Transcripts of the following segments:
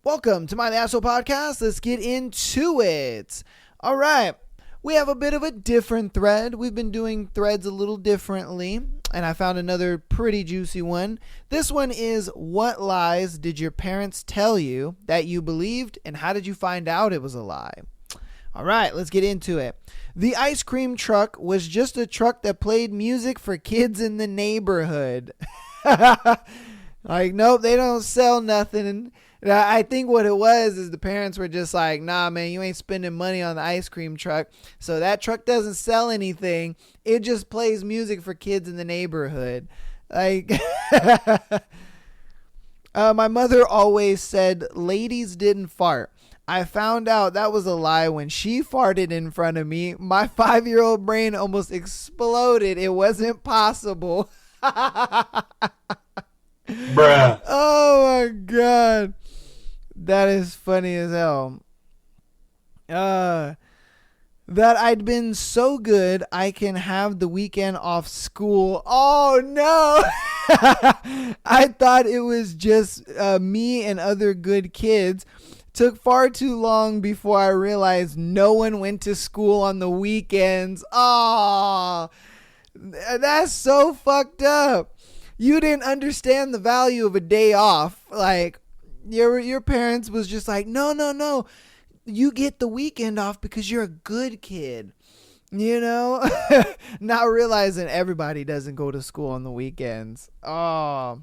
Welcome to My Asshole Podcast. Let's get into it. All right. We have a bit of a different thread. We've been doing threads a little differently, and I found another pretty juicy one. This one is, what lies did your parents tell you that you believed, and how did you find out it was a lie? All right, let's get into it. The ice cream truck was just a truck that played music for kids in the neighborhood. Like, nope, they don't sell nothing. I think what it was is the parents were just like, nah, man, you ain't spending money on the ice cream truck. So that truck doesn't sell anything. It just plays music for kids in the neighborhood. Like, my mother always said ladies didn't fart. I found out that was a lie when she farted in front of me. My 5-year-old brain almost exploded. It wasn't possible. Bruh. Oh my God. That is funny as hell. That I'd been so good I can have the weekend off school. Oh no. I thought it was just me and other good kids. Took far too long before I realized no one went to school on the weekends. Oh, that's so fucked up. You didn't understand the value of a day off. Like, your parents was just like, no. You get the weekend off because you're a good kid. You know? Not realizing everybody doesn't go to school on the weekends. Oh.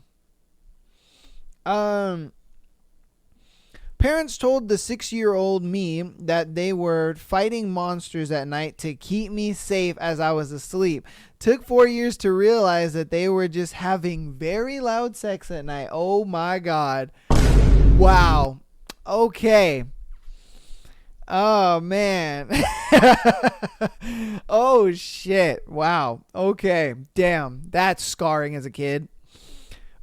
Parents told the 6-year-old me that they were fighting monsters at night to keep me safe as I was asleep. Took 4 years to realize that they were just having very loud sex at night. Oh my God. Wow. Okay. Oh man. Oh shit. Wow. Okay. Damn. That's scarring as a kid.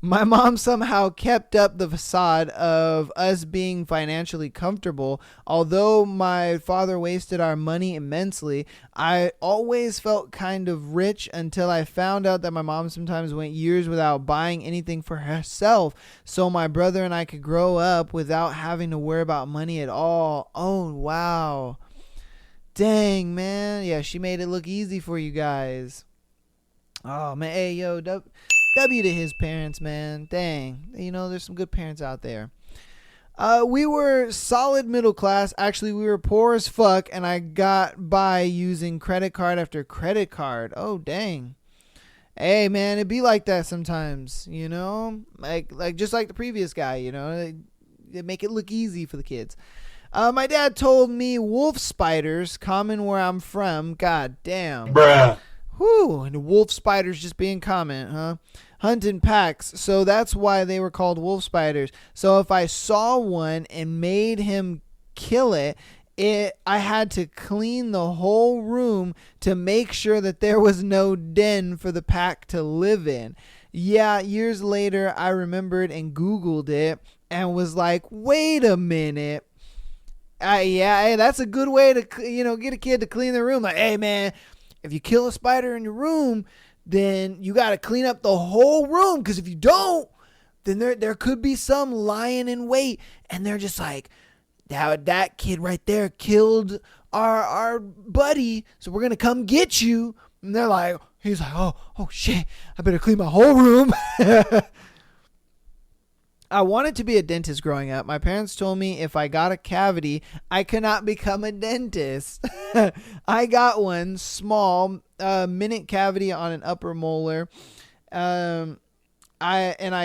My mom somehow kept up the facade of us being financially comfortable. Although my father wasted our money immensely, I always felt kind of rich until I found out that my mom sometimes went years without buying anything for herself, so my brother and I could grow up without having to worry about money at all. Oh, wow. Dang, man. Yeah, she made it look easy for you guys. Oh, man. Hey, yo, W to his parents, man. Dang. You know, there's some good parents out there. We were solid middle class. Actually, we were poor as fuck, and I got by using credit card after credit card. Oh, dang. Hey, man, it be like that sometimes, you know? Like just like the previous guy, you know? They make it look easy for the kids. My dad told me wolf spiders, common where I'm from. God damn. Bruh. Whew, and wolf spiders just being common, huh? Hunt in packs, so that's why they were called wolf spiders. So if I saw one and made him kill it, I had to clean the whole room to make sure that there was no den for the pack to live in. Yeah, years later, I remembered and Googled it and was like, wait a minute. Yeah, hey, that's a good way to, get a kid to clean the room. Like, hey, man, if you kill a spider in your room, then you got to clean up the whole room. Because if you don't, then there could be some lying in wait. And they're just like, that kid right there killed our buddy. So we're going to come get you. And they're like, he's like, oh shit, I better clean my whole room. I wanted to be a dentist growing up. My parents told me if I got a cavity, I could not become a dentist. I got one small minute cavity on an upper molar. I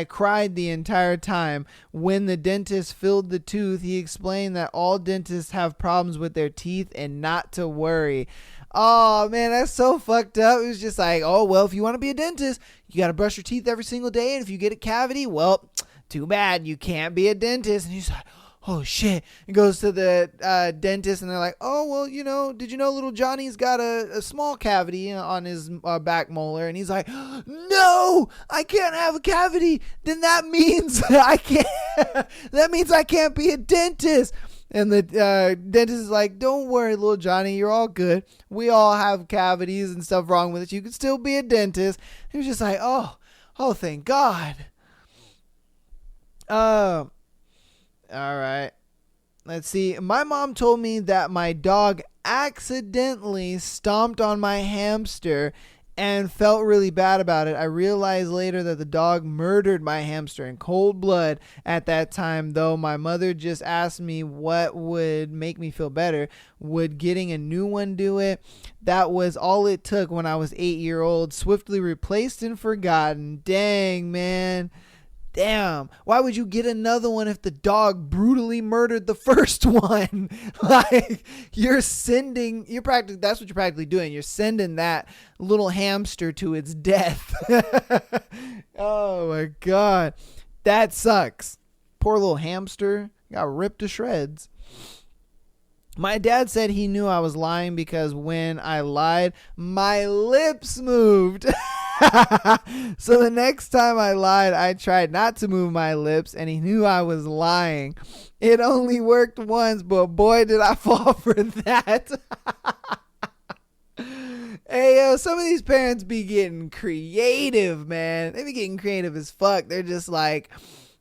cried the entire time. When the dentist filled the tooth, he explained that all dentists have problems with their teeth and not to worry. Oh, man, that's so fucked up. It was just like, oh, well, if you want to be a dentist, you got to brush your teeth every single day. And if you get a cavity, well, too bad, you can't be a dentist. And he's like, oh shit, and goes to the dentist, and they're like, oh, well, did you know little Johnny's got a small cavity on his back molar? And he's like, no, I can't have a cavity. Then that means I can't be a dentist. And the dentist is like, don't worry, little Johnny, you're all good. We all have cavities and stuff wrong with it. You can still be a dentist. He was just like, oh, thank God. All right. Let's see. My mom told me that my dog accidentally stomped on my hamster and felt really bad about it. I realized later that the dog murdered my hamster in cold blood at that time, though my mother just asked me what would make me feel better. Would getting a new one do it? That was all it took when I was 8 years old. Swiftly replaced and forgotten. Dang, man. Damn, why would you get another one if the dog brutally murdered the first one? Like, that's what you're practically doing. You're sending that little hamster to its death. Oh my God. That sucks. Poor little hamster got ripped to shreds. My dad said he knew I was lying because when I lied, my lips moved. So the next time I lied, I tried not to move my lips, and he knew I was lying. It only worked once, but boy, did I fall for that. Hey, yo, some of these parents be getting creative, man. They be getting creative as fuck. They're just like,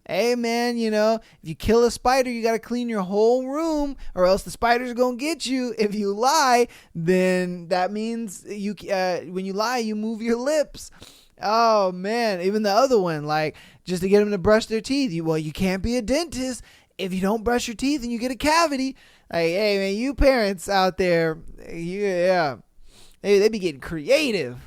hey, man, if you kill a spider, you got to clean your whole room or else the spider's going to get you. If you lie, then that means when you lie, you move your lips. Oh, man. Even the other one, like just to get them to brush their teeth. You can't be a dentist if you don't brush your teeth and you get a cavity. Like, hey, man, you parents out there, they be getting creative.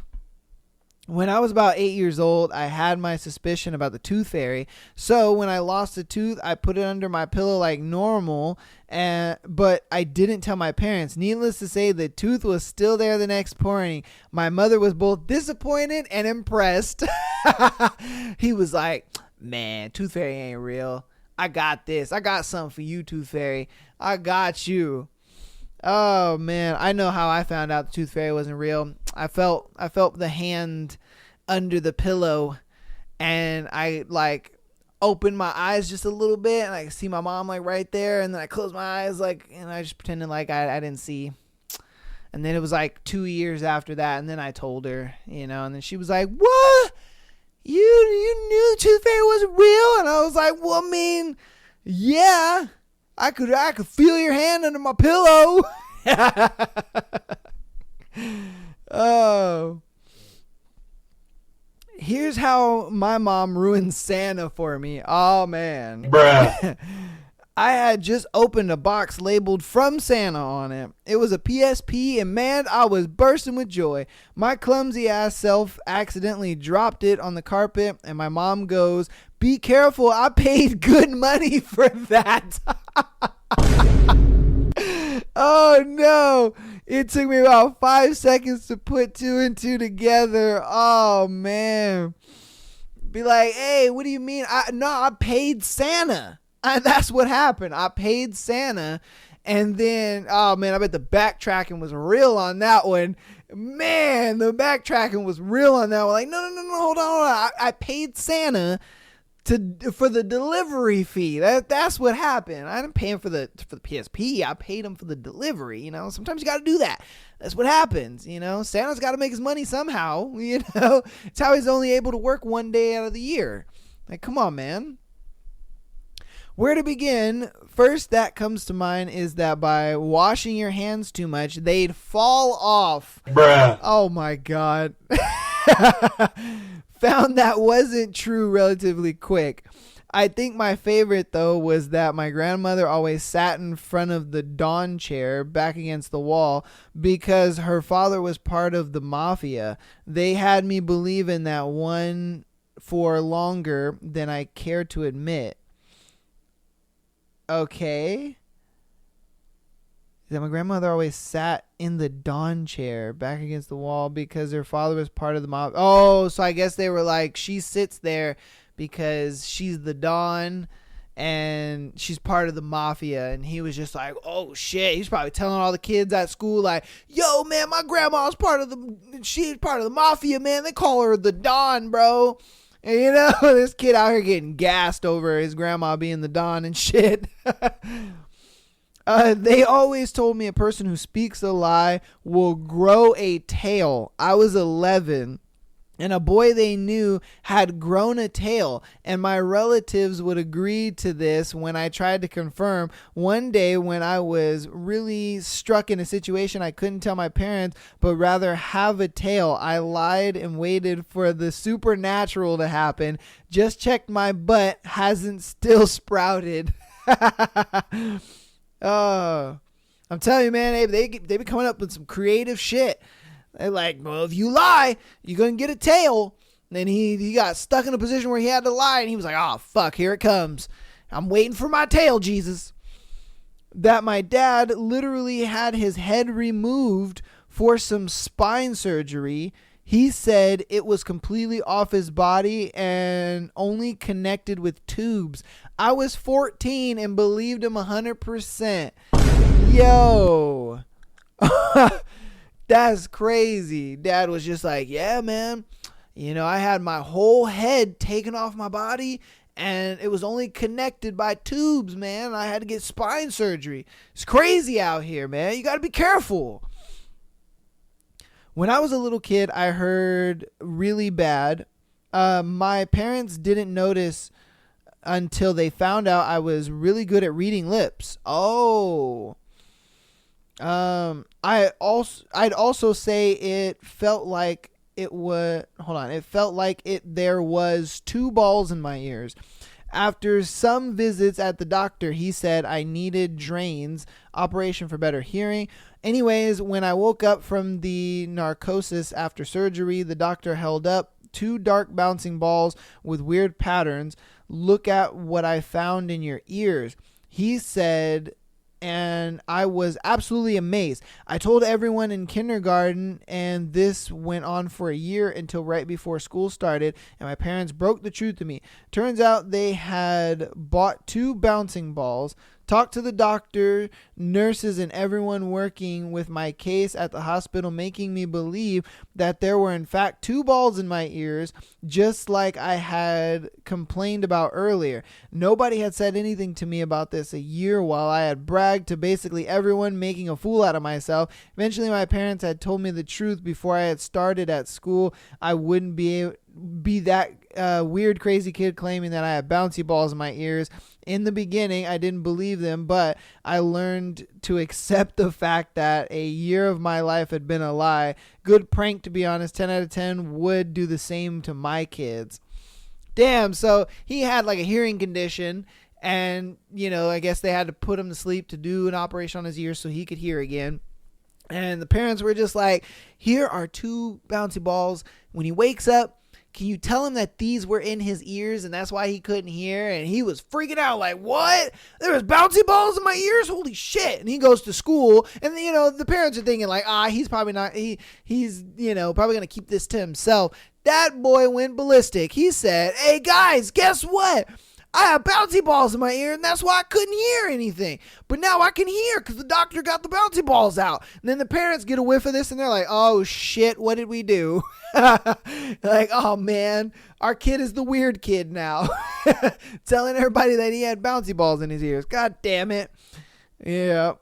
When I was about 8 years old, I had my suspicion about the tooth fairy. So when I lost a tooth, I put it under my pillow like normal, but I didn't tell my parents. Needless to say, the tooth was still there the next morning. My mother was both disappointed and impressed. He was like, man, tooth fairy ain't real. I got this. I got something for you, tooth fairy. I got you. Oh, man, I know how I found out the tooth fairy wasn't real. I felt the hand under the pillow, and I opened my eyes just a little bit, and I could see my mom right there, and then I closed my eyes and I just pretended I didn't see. And then it was 2 years after that, and then I told her, and then she was like, "What? You knew the tooth fairy wasn't real?" And I was like, "Well, I mean, yeah. I could feel your hand under my pillow." Oh. Here's how my mom ruined Santa for me. Oh, man. Bruh. I had just opened a box labeled "From Santa" on it. It was a PSP, and man, I was bursting with joy. My clumsy ass self accidentally dropped it on the carpet, and my mom goes, "Be careful, I paid good money for that." Oh no, it took me about 5 seconds to put two and two together. Oh man. Be like, "Hey, what do you mean?" I paid Santa. That's what happened. I paid Santa, and then, oh man, I bet the backtracking was real on that one. Man, the backtracking was real on that one. Like, no, hold on. I paid Santa for the delivery fee. That's what happened. I didn't pay him for the PSP. I paid him for the delivery. Sometimes you got to do that. That's what happens. Santa's got to make his money somehow. It's how he's only able to work one day out of the year. Like, come on, man. Where to begin? First that comes to mind is that by washing your hands too much, they'd fall off. Bruh. Oh my God. Found that wasn't true relatively quick. I think my favorite, though, was that my grandmother always sat in front of the Dawn chair back against the wall because her father was part of the mafia. They had me believe in that one for longer than I care to admit. Okay. That my grandmother always sat in the Dawn chair back against the wall because her father was part of the mob. Oh, so I guess they were like, she sits there because she's the Dawn and she's part of the mafia. And he was just like, oh shit. He's probably telling all the kids at school like, yo man, my grandma's she's part of the mafia, man. They call her the Dawn, bro. And this kid out here getting gassed over his grandma being the Dawn and shit. They always told me a person who speaks a lie will grow a tail. I was 11. and a boy they knew had grown a tail, and my relatives would agree to this when I tried to confirm. One day when I was really struck in a situation I couldn't tell my parents, but rather have a tail, I lied and waited for the supernatural to happen. Just checked my butt, hasn't still sprouted. Oh, I'm telling you, man, they be coming up with some creative shit. They're like, well, if you lie, you're going to get a tail. And then he got stuck in a position where he had to lie. And he was like, oh, fuck, here it comes. I'm waiting for my tail, Jesus. That my dad literally had his head removed for some spine surgery. He said it was completely off his body and only connected with tubes. I was 14 and believed him 100%. Yo. That's crazy. Dad was just like, yeah, man, I had my whole head taken off my body and it was only connected by tubes, man. I had to get spine surgery. It's crazy out here, man. You got to be careful. When I was a little kid, I heard really bad. My parents didn't notice until they found out I was really good at reading lips. Oh. I'd also say it felt like there was two balls in my ears. After some visits at the doctor, he said I needed drains, operation for better hearing. Anyways, when I woke up from the narcosis after surgery, the doctor held up two dark bouncing balls with weird patterns. Look at what I found in your ears, he said. And I was absolutely amazed. I told everyone in kindergarten, and this went on for a year until right before school started, and my parents broke the truth to me. Turns out they had bought two bouncing balls, talked to the doctor, nurses, and everyone working with my case at the hospital, making me believe that there were in fact two balls in my ears, just like I had complained about earlier. Nobody had said anything to me about this a year while I had bragged to basically everyone, making a fool out of myself. Eventually, my parents had told me the truth before I had started at school. I wouldn't be that weird, crazy kid claiming that I had bouncy balls in my ears. In the beginning, I didn't believe them, but I learned to accept the fact that a year of my life had been a lie. Good prank, to be honest. 10 out of 10 would do the same to my kids. Damn, so he had like a hearing condition, and, I guess they had to put him to sleep to do an operation on his ears so he could hear again. And the parents were just like, here are two bouncy balls. When he wakes up, can you tell him that these were in his ears and that's why he couldn't hear? And he was freaking out like, what? There was bouncy balls in my ears? Holy shit. And he goes to school, and the parents are thinking like, he's probably not, he's probably going to keep this to himself. That boy went ballistic. He said, hey guys, guess what? I have bouncy balls in my ear, and that's why I couldn't hear anything. But now I can hear because the doctor got the bouncy balls out. And then the parents get a whiff of this, and they're like, oh, shit, what did we do? Like, oh, man, our kid is the weird kid now. Telling everybody that he had bouncy balls in his ears. God damn it. Yeah.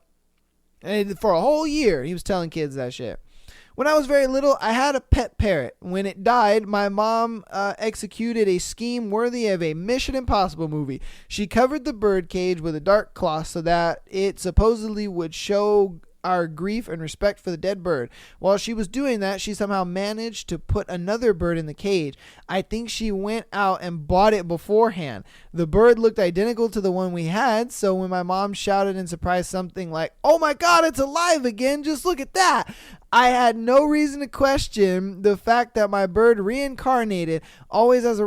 And for a whole year, he was telling kids that shit. When I was very little, I had a pet parrot. When it died, my mom executed a scheme worthy of a Mission Impossible movie. She covered the bird cage with a dark cloth so that it supposedly would show our grief and respect for the dead bird. While she was doing that, she somehow managed to put another bird in the cage. I think she went out and bought it beforehand. The bird looked identical to the one we had, so when my mom shouted in surprise something like, oh my God, it's alive again, just look at that, I had no reason to question the fact that my bird reincarnated, always as a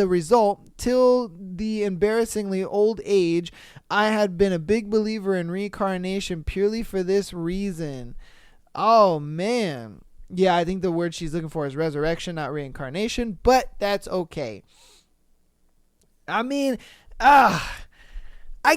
result, till the embarrassingly old age. I had been a big believer in reincarnation purely for this reason. Oh, man. Yeah, I think the word she's looking for is resurrection, not reincarnation, but that's okay. I mean, I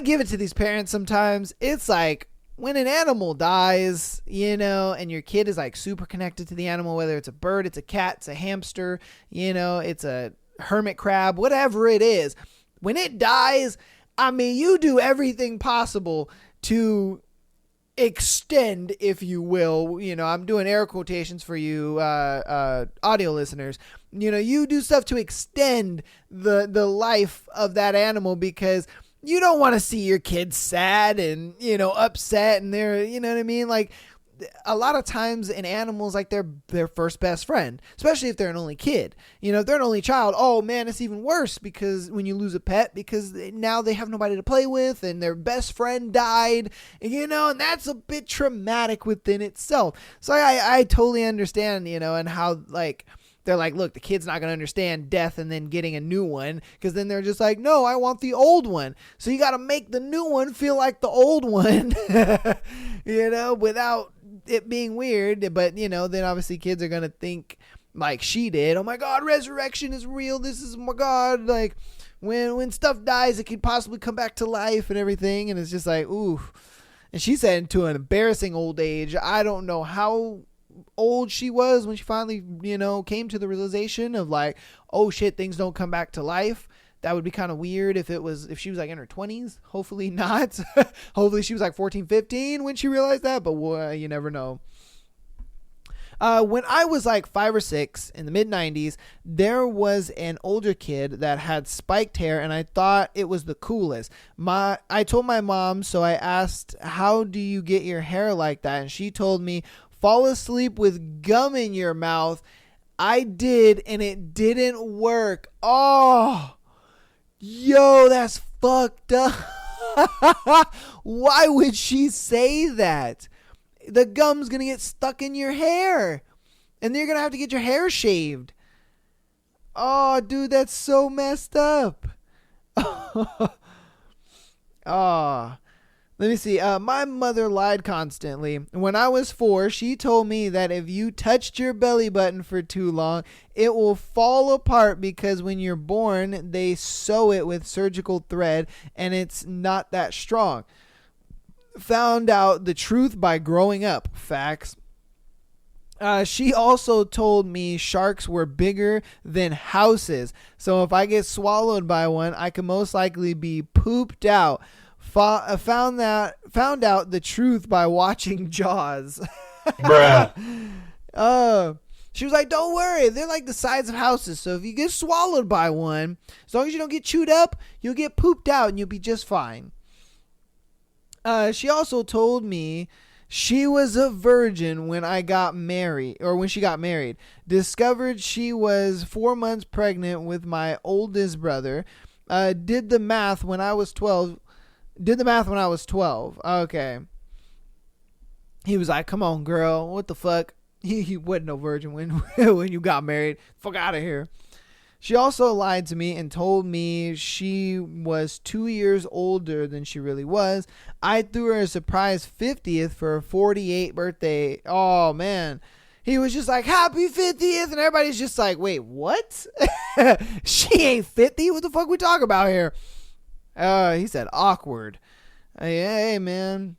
give it to these parents sometimes. It's like, when an animal dies, and your kid is like super connected to the animal, whether it's a bird, it's a cat, it's a hamster, it's a hermit crab, whatever it is. When it dies, I mean, you do everything possible to extend, if you will. I'm doing air quotations for you audio listeners. You do stuff to extend the life of that animal, because you don't want to see your kids sad and upset, and they're, you know what I mean, like a lot of times in animals, like their first best friend, especially if they're an only kid. If they're an only child, oh man, it's even worse, because when you lose a pet, because now they have nobody to play with and their best friend died, and that's a bit traumatic within itself. So I totally understand, and how, like, they're like, look, the kid's not going to understand death and then getting a new one, because then they're just like, no, I want the old one. So you got to make the new one feel like the old one, without it being weird. But, then obviously kids are going to think like she did. Oh my God, resurrection is real. This is, oh my God, like when stuff dies, it could possibly come back to life and everything. And it's just like, ooh. And she said to an embarrassing old age. I don't know how old she was when she finally, came to the realization of like, oh shit, things don't come back to life. That would be kind of weird if she was like in her 20s. Hopefully not. Hopefully she was like 14, 15 when she realized that, but you never know. When I was like 5 or 6 in the mid 90s, there was an older kid that had spiked hair, and I thought it was the coolest. I told my mom, so I asked, how do you get your hair like that? And she told me, fall asleep with gum in your mouth. I did, and it didn't work. Oh, yo, that's fucked up. Why would she say that? The gum's going to get stuck in your hair, and you're going to have to get your hair shaved. Oh, dude, that's so messed up. Oh. Let me see. My mother lied constantly. When I was 4, she told me that if you touched your belly button for too long, it will fall apart, because when you're born, they sew it with surgical thread and it's not that strong. Found out the truth by growing up. Facts. She also told me sharks were bigger than houses. So if I get swallowed by one, I could most likely be pooped out. Found out the truth by watching Jaws. Bruh. She was like, don't worry, they're like the size of houses, so if you get swallowed by one, as long as you don't get chewed up, you'll get pooped out and you'll be just fine. She also told me she was a virgin when I got married, or when she got married. Discovered she was 4 months pregnant with my oldest brother. Did the math when I was 12. Okay. He was like, come on, girl. What the fuck? He wasn't no virgin when you got married. Fuck out of here. She also lied to me and told me she was 2 years older than she really was. I threw her a surprise 50th for her 48th birthday. Oh, man. He was just like, happy 50th. And everybody's just like, wait, what? She ain't 50. What the fuck we talking about here? He said awkward. Hey, man.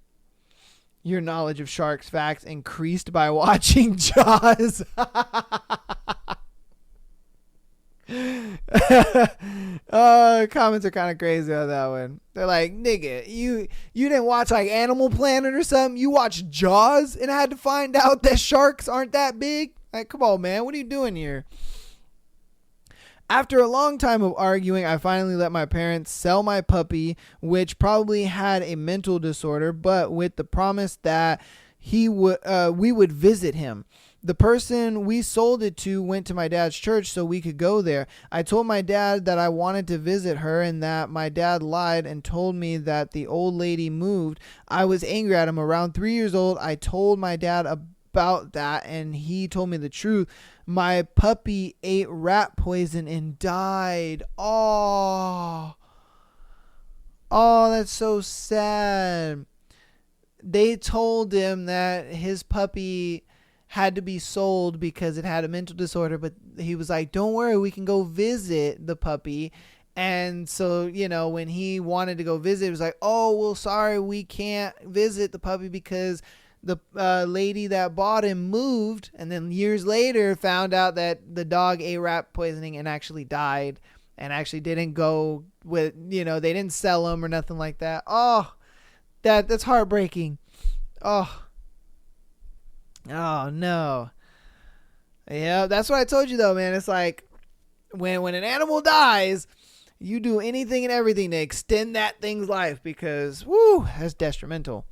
Your knowledge of sharks facts increased by watching Jaws. Comments are kind of crazy on that one. They're like, nigga, you didn't watch like Animal Planet or something? You watched Jaws and had to find out that sharks aren't that big? Like, come on, man. What are you doing here? After a long time of arguing, I finally let my parents sell my puppy, which probably had a mental disorder, but with the promise that we would visit him. The person we sold it to went to my dad's church so we could go there. I told my dad that I wanted to visit her and that my dad lied and told me that the old lady moved. I was angry at him. Around 3 years old, I told my dad about that and he told me the truth. My puppy ate rat poison and died. Oh, that's so sad. They told him that his puppy had to be sold because it had a mental disorder, but he was like, don't worry, we can go visit the puppy. And so, when he wanted to go visit, it was like, oh, well, sorry, we can't visit the puppy because the lady that bought him moved. And then years later found out that the dog ate rat poisoning and actually died and actually didn't go with, they didn't sell him or nothing like that. Oh, that's heartbreaking. Oh, oh no. Yeah, that's what I told you though, man. It's like when an animal dies, you do anything and everything to extend that thing's life because, whoo, that's detrimental.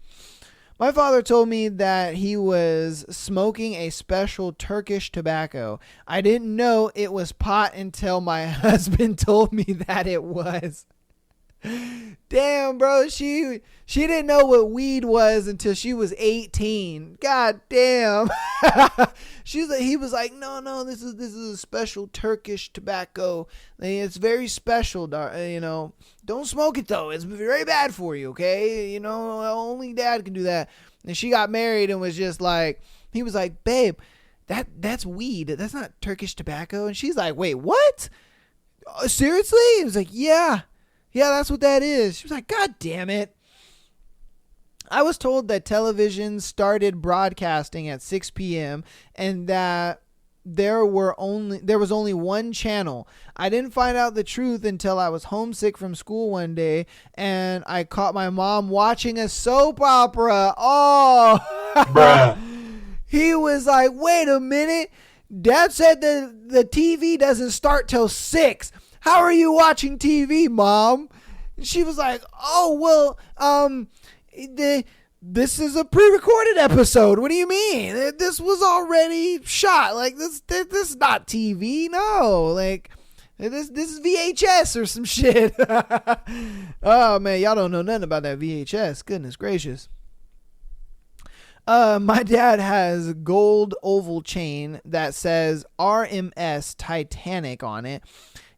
My father told me that he was smoking a special Turkish tobacco. I didn't know it was pot until my husband told me that it was. Damn, bro, she didn't know what weed was until she was 18. God damn. He was like, no, this is a special Turkish tobacco. It's very special, Don't smoke it though. It's very bad for you, okay? Only dad can do that. And she got married and was just like, he was like, babe, that's weed. That's not Turkish tobacco. And she's like, wait, what? Seriously? He was like, yeah. Yeah, that's what that is. She was like, God damn it. I was told that television started broadcasting at 6 p.m. and that there was only one channel. I didn't find out the truth until I was homesick from school one day and I caught my mom watching a soap opera. Oh, bruh. He was like, wait a minute. Dad said that the TV doesn't start till 6. How are you watching TV, Mom? She was like, oh, well, this is a pre-recorded episode. What do you mean? This was already shot. Like, this is not TV. No, like, this is VHS or some shit. Oh, man, y'all don't know nothing about that VHS. Goodness gracious. My dad has a gold oval chain that says RMS Titanic on it.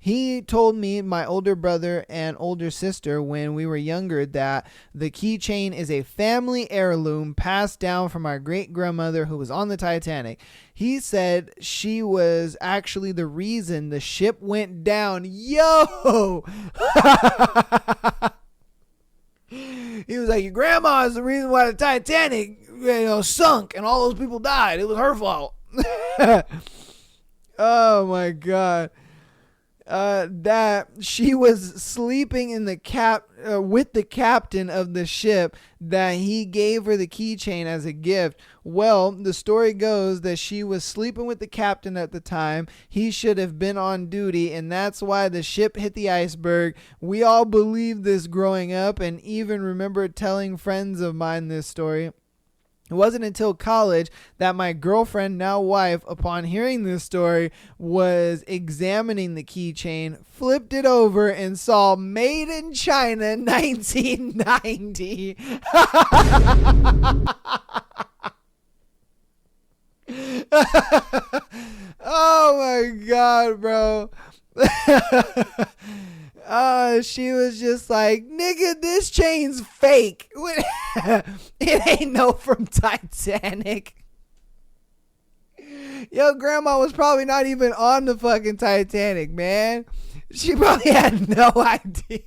He told me, my older brother and older sister when we were younger that the keychain is a family heirloom passed down from our great-grandmother who was on the Titanic. He said she was actually the reason the ship went down. Yo! He was like, your grandma is the reason why the Titanic sunk and all those people died. It was her fault. Oh, my God. That she was sleeping in the with the captain of the ship, that he gave her the keychain as a gift. Well, the story goes that she was sleeping with the captain at the time. He should have been on duty, and that's why the ship hit the iceberg. We all believed this growing up and even remember telling friends of mine this story. It wasn't until college that my girlfriend, now wife, upon hearing this story, was examining the keychain, flipped it over, and saw Made in China 1990. Oh my God, bro. She was just like, nigga, this chain's fake. It ain't no from Titanic. Yo, grandma was probably not even on the fucking Titanic, man. She probably had no idea.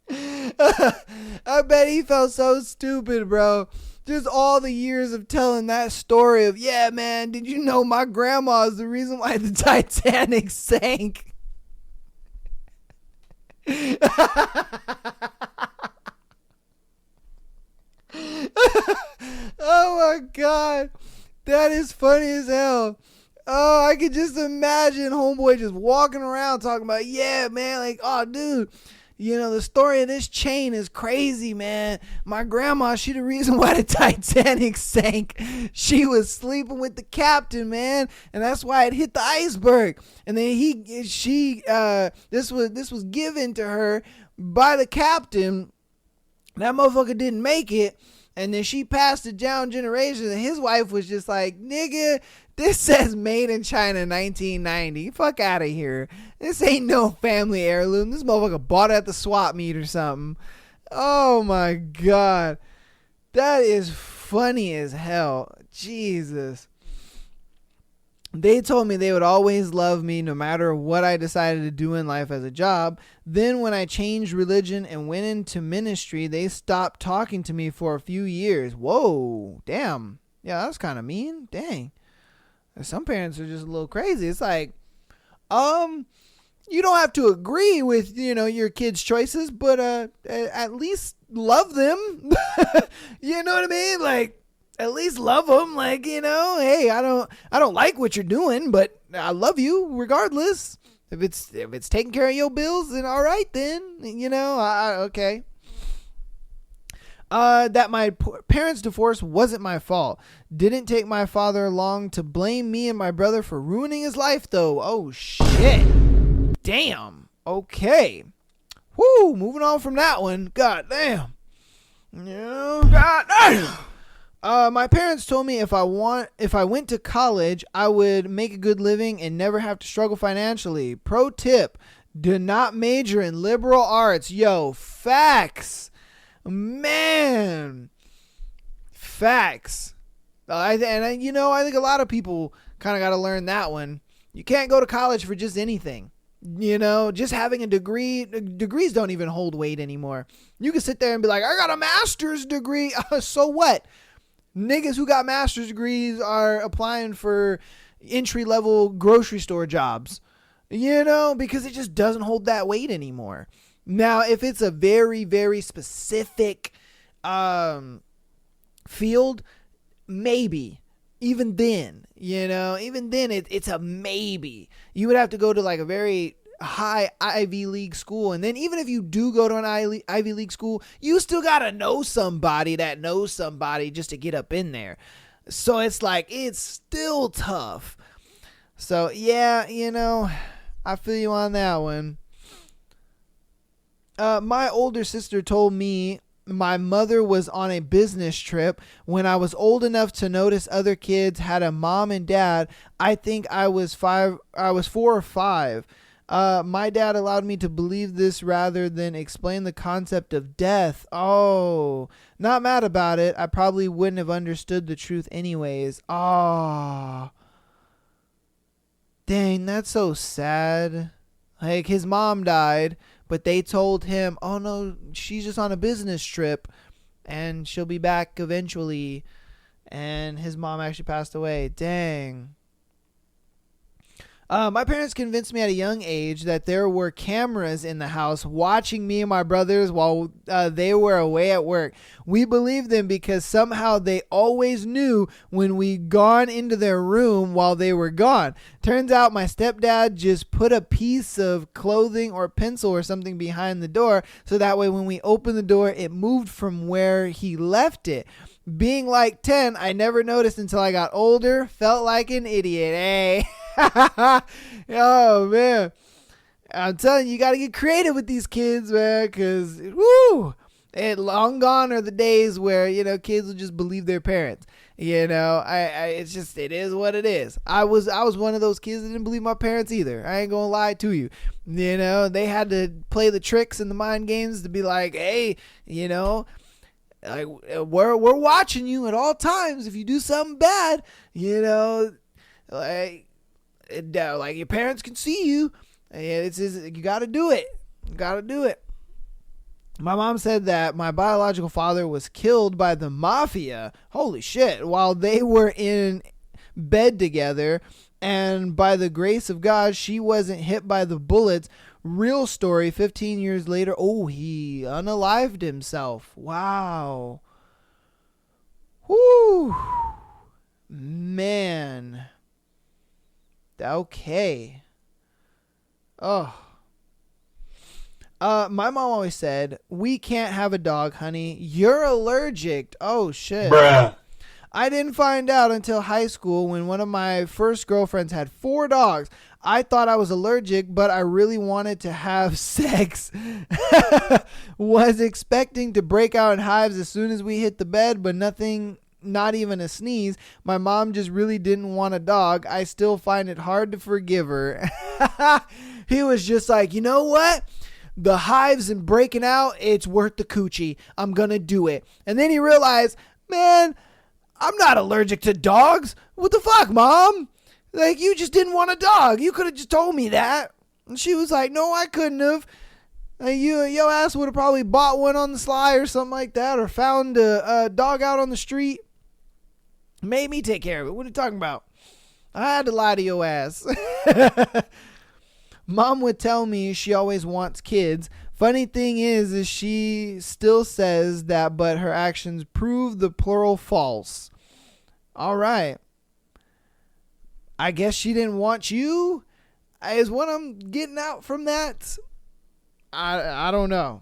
I bet he felt so stupid, bro. Just all the years of telling that story of, yeah, man, did you know my grandma is the reason why the Titanic sank? Oh my God. That is funny as hell. Oh, I could just imagine homeboy just walking around talking about, yeah, man, like, oh, dude, the story of this chain is crazy, man. My grandma, she the reason why the Titanic sank. She was sleeping with the captain, man, and that's why it hit the iceberg. And then this was given to her by the captain. That motherfucker didn't make it. And then she passed it down generations, and his wife was just like, nigga, this says Made in China 1990. Fuck out of here. This ain't no family heirloom. This motherfucker bought it at the swap meet or something. Oh my God. That is funny as hell. Jesus. They told me they would always love me no matter what I decided to do in life as a job. Then when I changed religion and went into ministry, they stopped talking to me for a few years. Whoa, damn. Yeah, that's kind of mean. Dang. Some parents are just a little crazy. It's like, You don't have to agree with, your kids' choices, but at least love them. You know what I mean? Like, at least love them. Like, hey, I don't like what you're doing, but I love you regardless. If it's taking care of your bills, then all right, then, okay. That my parents' divorce wasn't my fault. Didn't take my father long to blame me and my brother for ruining his life, though. Oh, shit. Damn. Okay. Whoo, moving on from that one. God damn. God damn. My parents told me if I went to college, I would make a good living and never have to struggle financially. Pro tip, do not major in liberal arts. Yo, facts. Man. Facts. I think a lot of people kind of got to learn that one. You can't go to college for just anything. Just having a degree, degrees don't even hold weight anymore. You can sit there and be like, I got a master's degree. So what? Niggas who got master's degrees are applying for entry-level grocery store jobs, because it just doesn't hold that weight anymore. Now, if it's a very, very specific field, maybe. Even then, it's a maybe. You would have to go to like a very high Ivy League school. And then even if you do go to an Ivy League school, you still got to know somebody that knows somebody just to get up in there. So it's like, it's still tough. So yeah, I feel you on that one. My older sister told me my mother was on a business trip when I was old enough to notice other kids had a mom and dad. I think I was 4 or 5. My dad allowed me to believe this rather than explain the concept of death. Oh, not mad about it. I probably wouldn't have understood the truth anyways. Oh, dang, that's so sad. Like, his mom died, but they told him, oh no, she's just on a business trip and she'll be back eventually. And his mom actually passed away. Dang. My parents convinced me at a young age that there were cameras in the house watching me and my brothers while they were away at work. We believed them because somehow they always knew when we'd gone into their room while they were gone. Turns out my stepdad just put a piece of clothing or pencil or something behind the door, so that way when we opened the door, it moved from where he left it. Being like 10, I never noticed until I got older. Felt like an idiot, eh? Oh man, I'm telling you, you gotta get creative with these kids, man, because long gone are the days where kids will just believe their parents. It is what it is. I was one of those kids that didn't believe my parents either. I ain't gonna lie to you. They had to play the tricks and the mind games to be like, hey, like, we're watching you at all times. If you do something bad, like your parents can see you, and you got to do it. You got to do it. My mom said that my biological father was killed by the mafia. Holy shit! While they were in bed together, and by the grace of God, she wasn't hit by the bullets. Real story. 15 years later, he unalived himself. Wow. Whoo, man. Okay. Oh. My mom always said, we can't have a dog, honey. You're allergic. Oh, shit. Bruh. I didn't find out until high school when one of my first girlfriends had 4 dogs. I thought I was allergic, but I really wanted to have sex. Was expecting to break out in hives as soon as we hit the bed, but nothing. Not even a sneeze. My mom just really didn't want a dog. I still find it hard to forgive her. He was just like, you know what? The hives and breaking out, it's worth the coochie. I'm going to do it. And then he realized, man, I'm not allergic to dogs. What the fuck, Mom? Like, you just didn't want a dog. You could have just told me that. And she was like, no, I couldn't have. Your ass would have probably bought one on the sly or something like that, or found a dog out on the street. Made me take care of it. What are you talking about? I had to lie to your ass. Mom would tell me she always wants kids. Funny thing is she still says that, but her actions prove the plural false. All right. I guess she didn't want you, is what I'm getting out from that. I don't know.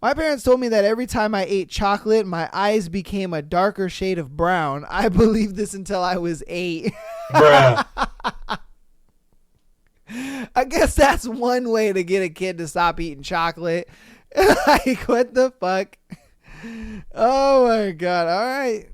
My parents told me that every time I ate chocolate, my eyes became a darker shade of brown. I believed this until I was 8. Bruh. I guess that's one way to get a kid to stop eating chocolate. Like, what the fuck? Oh my God. All right.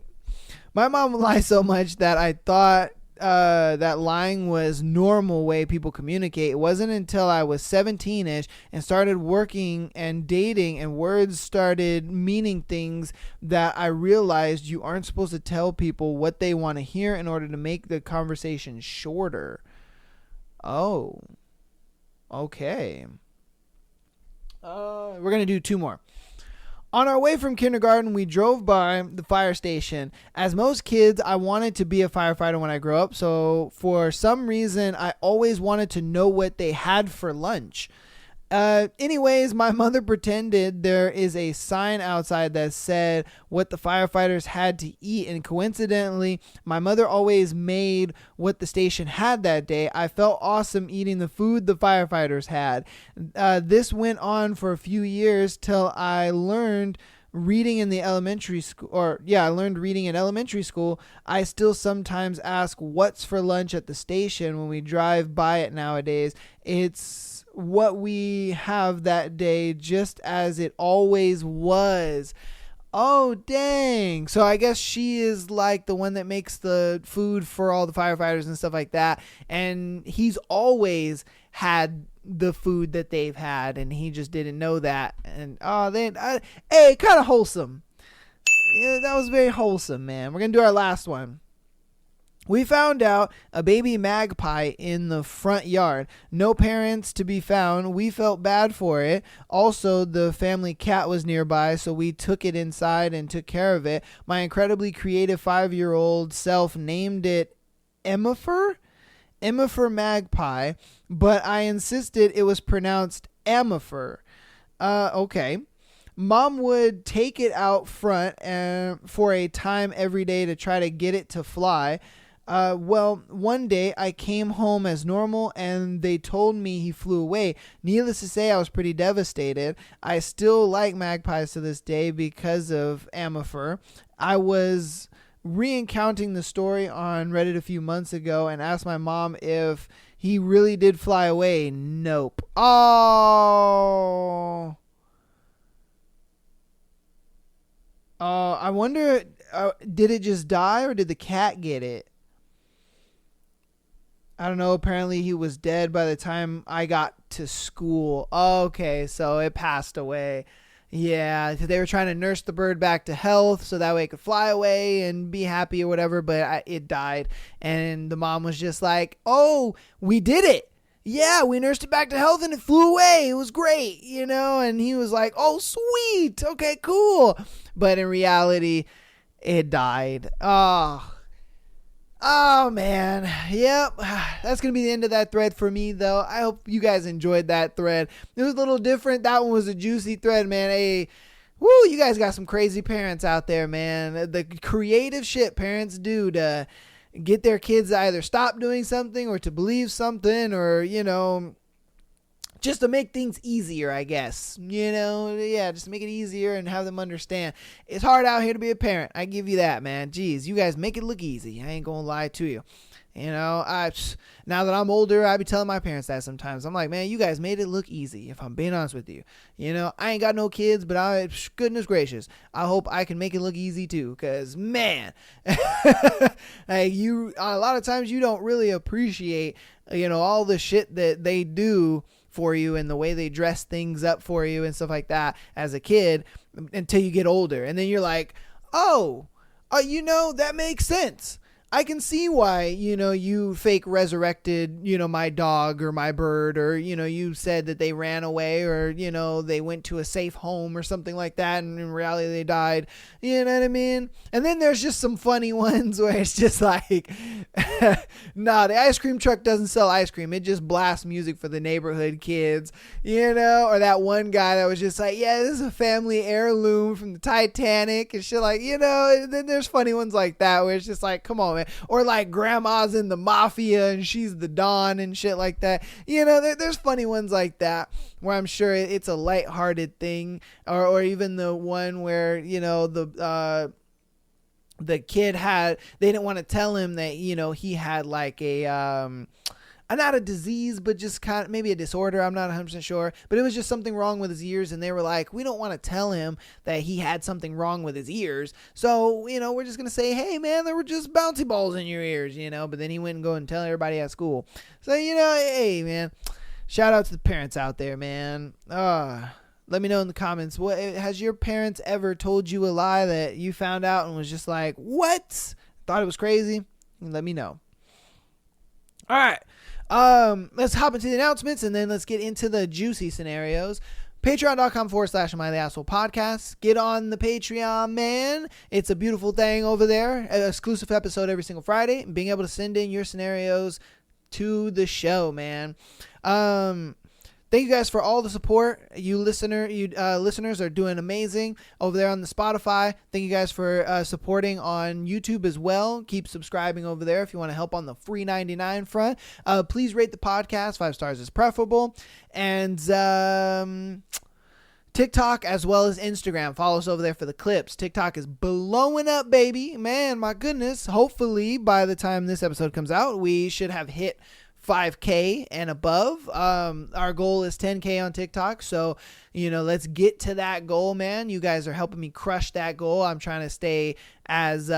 My mom would lie so much that I thought that lying was normal way people communicate. It wasn't until I was 17ish and started working and dating and words started meaning things that I realized you aren't supposed to tell people what they want to hear in order to make the conversation shorter. Oh, okay. We're going to do 2 more. On our way from kindergarten, we drove by the fire station. As most kids, I wanted to be a firefighter when I grow up. So for some reason, I always wanted to know what they had for lunch. Anyways, my mother pretended there is a sign outside that said what the firefighters had to eat. And coincidentally, my mother always made what the station had that day. I felt awesome eating the food the firefighters had. This went on for a few years till I learned reading in the elementary school, I learned reading in elementary school. I still sometimes ask what's for lunch at the station when we drive by it nowadays. It's what we have that day, just as it always was. Oh, dang. So I guess she is like the one that makes the food for all the firefighters and stuff like that. And he's always had the food that they've had, and he just didn't know that. And hey, kind of wholesome. Yeah, that was very wholesome, man. We're gonna do our last one. We found out a baby magpie in the front yard. No parents to be found. We felt bad for it. Also, the family cat was nearby, so we took it inside and took care of it. My incredibly creative 5-year-old self named it Emifer magpie, but I insisted it was pronounced Amifer. Okay. Mom would take it out front for a time every day to try to get it to fly. One day I came home as normal and they told me he flew away. Needless to say, I was pretty devastated. I still like magpies to this day because of Amifer. I was re-encountering the story on Reddit a few months ago and asked my mom if he really did fly away. Nope. Oh. I wonder, did it just die or did the cat get it? I don't know. Apparently he was dead by the time I got to school. Okay, so it passed away. Yeah, they were trying to nurse the bird back to health so that way it could fly away and be happy or whatever, but it died. And the mom was just like, oh, we did it. Yeah, we nursed it back to health and it flew away. It was great, and he was like, oh, sweet. Okay, cool. But in reality, it died. Oh, man. Yep. That's going to be the end of that thread for me, though. I hope you guys enjoyed that thread. It was a little different. That one was a juicy thread, man. Hey, woo, you guys got some crazy parents out there, man. The creative shit parents do to get their kids to either stop doing something or to believe something or, just to make things easier, I guess. Just to make it easier and have them understand. It's hard out here to be a parent. I give you that, man. Jeez, you guys make it look easy. I ain't gonna lie to you. Now that I'm older, I be telling my parents that sometimes. I'm like, man, you guys made it look easy, if I'm being honest with you. I ain't got no kids, but goodness gracious, I hope I can make it look easy too, because, man, a lot of times you don't really appreciate, all the shit that they do for you and the way they dress things up for you and stuff like that as a kid until you get older. And then you're like, that makes sense. I can see why, you fake resurrected, my dog or my bird, or, you said that they ran away, or, they went to a safe home or something like that, and in reality they died. You know what I mean? And then there's just some funny ones where it's just like, nah, the ice cream truck doesn't sell ice cream. It just blasts music for the neighborhood kids, or that one guy that was just like, yeah, this is a family heirloom from the Titanic and shit, like, and then there's funny ones like that where it's just like, come on, man. Or like grandma's in the mafia and she's the Don and shit like that. There's funny ones like that where I'm sure it's a lighthearted thing, or even the one where, the kid they didn't want to tell him that, he had like not a disease, but just kind of maybe a disorder. I'm not 100% sure, but it was just something wrong with his ears. And they were like, we don't want to tell him that he had something wrong with his ears. So, we're just going to say, hey man, there were just bouncy balls in your ears, but then he went and go and tell everybody at school. So, hey man, shout out to the parents out there, man. Let me know in the comments, what has your parents ever told you a lie that you found out and was just like, what? Thought it was crazy? Let me know. All right. Let's hop into the announcements and then let's get into the juicy scenarios. Patreon.com/Am I the Asshole Podcast. Get on the Patreon, man. It's a beautiful thing over there. An exclusive episode every single Friday. And being able to send in your scenarios to the show, man. Thank you guys for all the support. You listeners are doing amazing over there on the Spotify. Thank you guys for supporting on YouTube as well. Keep subscribing over there if you want to help on the free 99 front. Please rate the podcast. 5 stars is preferable. And TikTok as well as Instagram. Follow us over there for the clips. TikTok is blowing up, baby. Man, my goodness. Hopefully by the time this episode comes out, we should have hit 5K and above. Our goal is 10K on TikTok. So, let's get to that goal, man. You guys are helping me crush that goal. I'm trying to stay as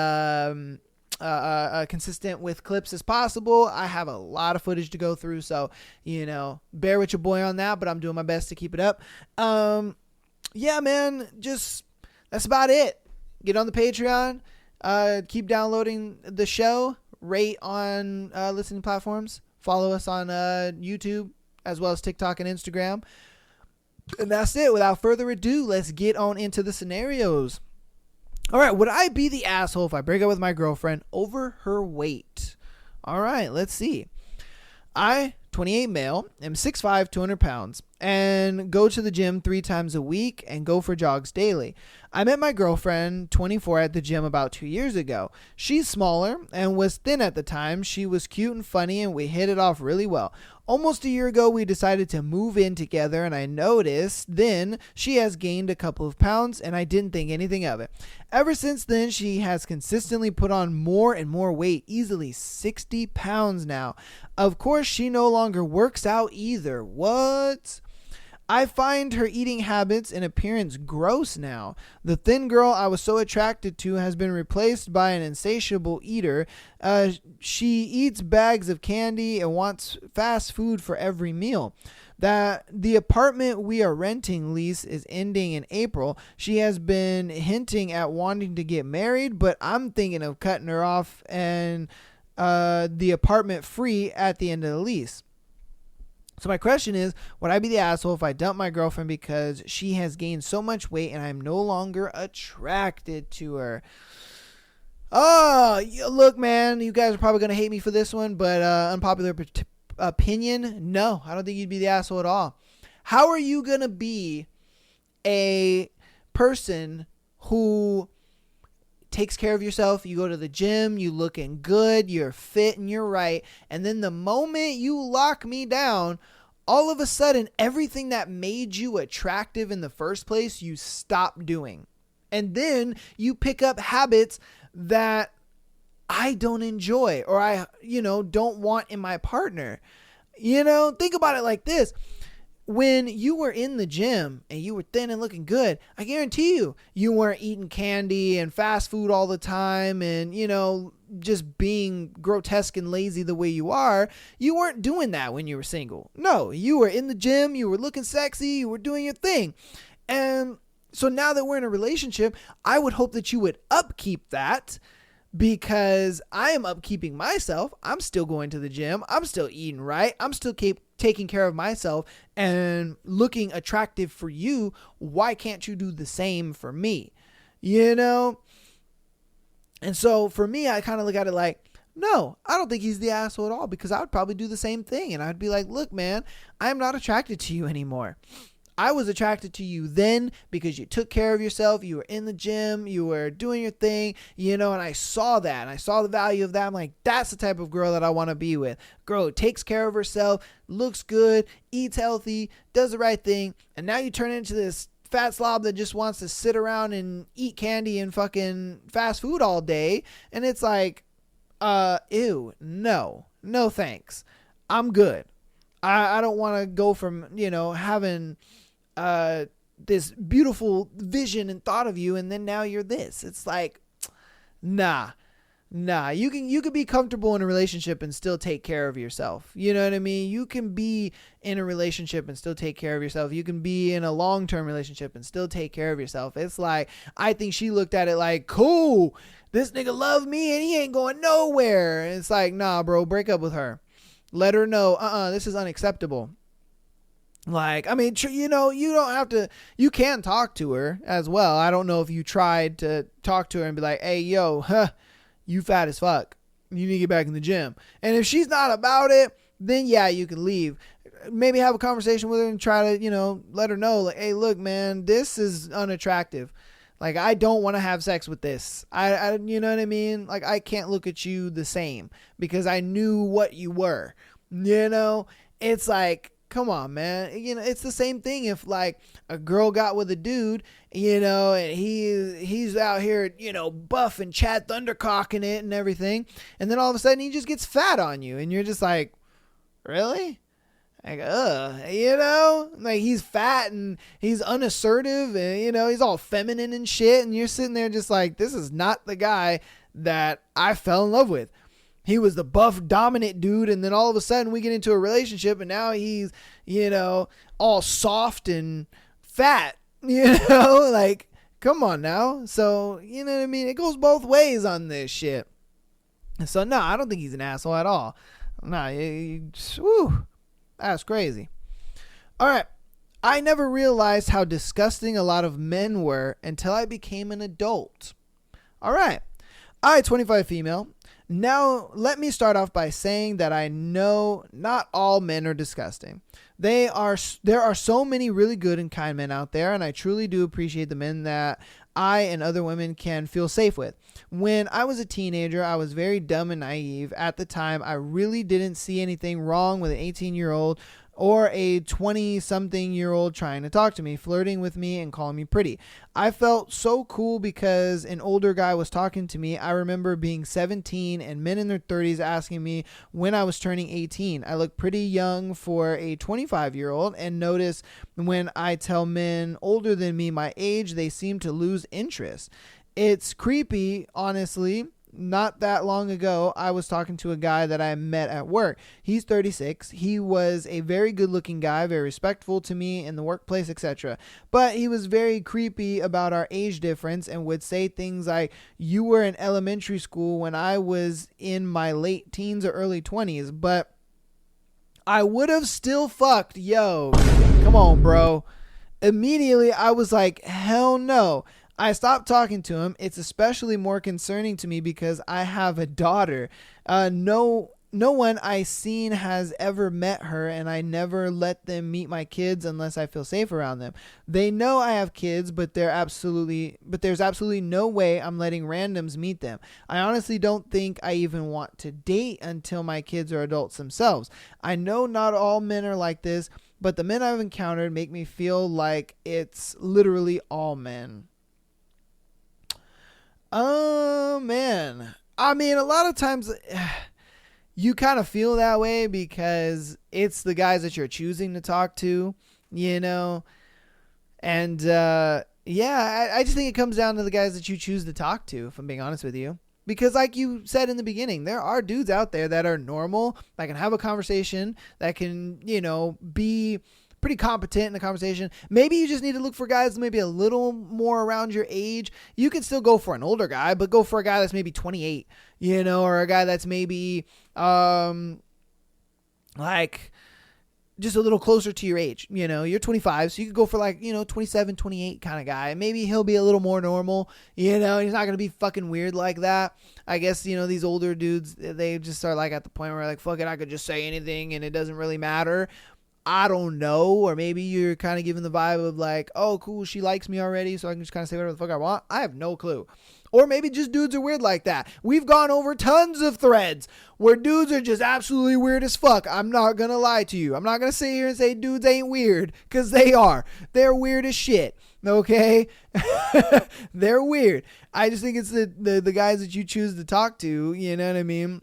consistent with clips as possible. I have a lot of footage to go through. So, bear with your boy on that, but I'm doing my best to keep it up. Yeah, man, that's about it. Get on the Patreon. Keep downloading the show. Rate on listening platforms. Follow us on YouTube as well as TikTok and Instagram. And that's it. Without further ado, let's get on into the scenarios. All right. Would I be the asshole if I break up with my girlfriend over her weight? All right. Let's see. I, 28 male, am 6'5", 200 pounds, and go to the gym 3 times a week and go for jogs daily. I met my girlfriend, 24, at the gym about 2 years ago. She's smaller and was thin at the time. She was cute and funny, and we hit it off really well. Almost a year ago, we decided to move in together, and I noticed then she has gained a couple of pounds, and I didn't think anything of it. Ever since then, she has consistently put on more and more weight, easily 60 pounds now. Of course, she no longer works out either. What? I find her eating habits and appearance gross now. The thin girl I was so attracted to has been replaced by an insatiable eater. She eats bags of candy and wants fast food for every meal. The apartment we are renting lease is ending in April. She has been hinting at wanting to get married, but I'm thinking of cutting her off and the apartment free at the end of the lease. So my question is, would I be the asshole if I dump my girlfriend because she has gained so much weight and I'm no longer attracted to her? Oh, look, man, you guys are probably going to hate me for this one, but unpopular opinion, no, I don't think you'd be the asshole at all. How are you going to be a person who takes care of yourself? You go to the gym, you looking good, you're fit and you're right. And then the moment you lock me down, all of a sudden, everything that made you attractive in the first place, you stop doing. And then you pick up habits that I don't enjoy or I, don't want in my partner. Think about it like this. When you were in the gym and you were thin and looking good, I guarantee you weren't eating candy and fast food all the time and, just being grotesque and lazy the way you are. You weren't doing that when you were single. No, you were in the gym, you were looking sexy, you were doing your thing. And so now that we're in a relationship, I would hope that you would upkeep that because I am upkeeping myself. I'm still going to the gym. I'm still eating right. I'm still taking care of myself and looking attractive for you. Why can't you do the same for me? You know? And so for me, I kind of look at it like, no, I don't think he's the asshole at all, because I would probably do the same thing. And I'd be like, look, man, I'm not attracted to you anymore. I was attracted to you then because you took care of yourself. You were in the gym. You were doing your thing, and I saw that. And I saw the value of that. I'm like, that's the type of girl that I want to be with. Girl who takes care of herself, looks good, eats healthy, does the right thing. And now you turn into this fat slob that just wants to sit around and eat candy and fucking fast food all day. And it's like, ew, no thanks. I'm good. I don't want to go from, having this beautiful vision and thought of you, and then now you're this. It's like, nah. You can be comfortable in a relationship and still take care of yourself. You know what I mean? You can be in a relationship and still take care of yourself. You can be in a long-term relationship and still take care of yourself. It's like, I think she looked at it like, cool, this nigga love me and he ain't going nowhere. And it's like, nah, bro, break up with her. Let her know, this is unacceptable. Like, I mean, you don't have to, you can talk to her as well. I don't know if you tried to talk to her and be like, hey, yo, you fat as fuck. You need to get back in the gym. And if she's not about it, then yeah, you can leave. Maybe have a conversation with her and try to, let her know, like, hey, look, man, this is unattractive. Like, I don't want to have sex with this. I you know what I mean? Like, I can't look at you the same because I knew what you were. It's like, come on, man. It's the same thing if like a girl got with a dude, and he's out here, buff and Chad Thundercocking it and everything. And then all of a sudden he just gets fat on you and you're just like, really? Like, like he's fat and he's unassertive and, he's all feminine and shit. And you're sitting there just like, this is not the guy that I fell in love with. He was the buff dominant dude. And then all of a sudden we get into a relationship and now he's, all soft and fat, like, come on now. So, you know what I mean? It goes both ways on this shit. So no, I don't think he's an asshole at all. No, that's crazy. All right. I never realized how disgusting a lot of men were until I became an adult. All right. I, 25 female. Now, let me start off by saying that I know not all men are disgusting. There are so many really good and kind men out there, and I truly do appreciate the men that I and other women can feel safe with. When I was a teenager, I was very dumb and naive. At the time, I really didn't see anything wrong with an 18-year-old or a 20-something-year-old trying to talk to me, flirting with me, and calling me pretty. I felt so cool because an older guy was talking to me. I remember being 17 and men in their 30s asking me when I was turning 18. I look pretty young for a 25-year-old, and notice when I tell men older than me my age, they seem to lose interest. It's creepy, honestly. Not that long ago, I was talking to a guy that I met at work. He's 36. He was a very good looking guy, very respectful to me in the workplace, etc. But he was very creepy about our age difference and would say things like, you were in elementary school when I was in my late teens or early 20s, but I would have still fucked. Yo, come on, bro. Immediately, I was like, hell no. I stopped talking to him. It's especially more concerning to me because I have a daughter. No one I seen has ever met her, and I never let them meet my kids unless I feel safe around them. They know I have kids, but there's absolutely no way I'm letting randoms meet them. I honestly don't think I even want to date until my kids are adults themselves. I know not all men are like this, but the men I've encountered make me feel like it's literally all men. Oh, man. I mean, a lot of times you kind of feel that way because it's the guys that you're choosing to talk to, And, I just think it comes down to the guys that you choose to talk to, if I'm being honest with you. Because like you said in the beginning, there are dudes out there that are normal, that can have a conversation, that can, be pretty competent in the conversation. Maybe you just need to look for guys maybe a little more around your age. You can still go for an older guy, but go for a guy that's maybe 28, or a guy that's maybe like just a little closer to your age. You're 25, so you could go for 27, 28 kind of guy. Maybe he'll be a little more normal, he's not going to be fucking weird like that. I guess, these older dudes, they just are at the point where fuck it, I could just say anything and it doesn't really matter. I don't know. Or maybe you're kind of giving the vibe of oh, cool, she likes me already, so I can just kind of say whatever the fuck I want. I have no clue. Or maybe just dudes are weird like that. We've gone over tons of threads where dudes are just absolutely weird as fuck. I'm not going to lie to you. I'm not going to sit here and say dudes ain't weird, because they are. They're weird as shit. Okay? They're weird. I just think it's the guys that you choose to talk to, you know what I mean?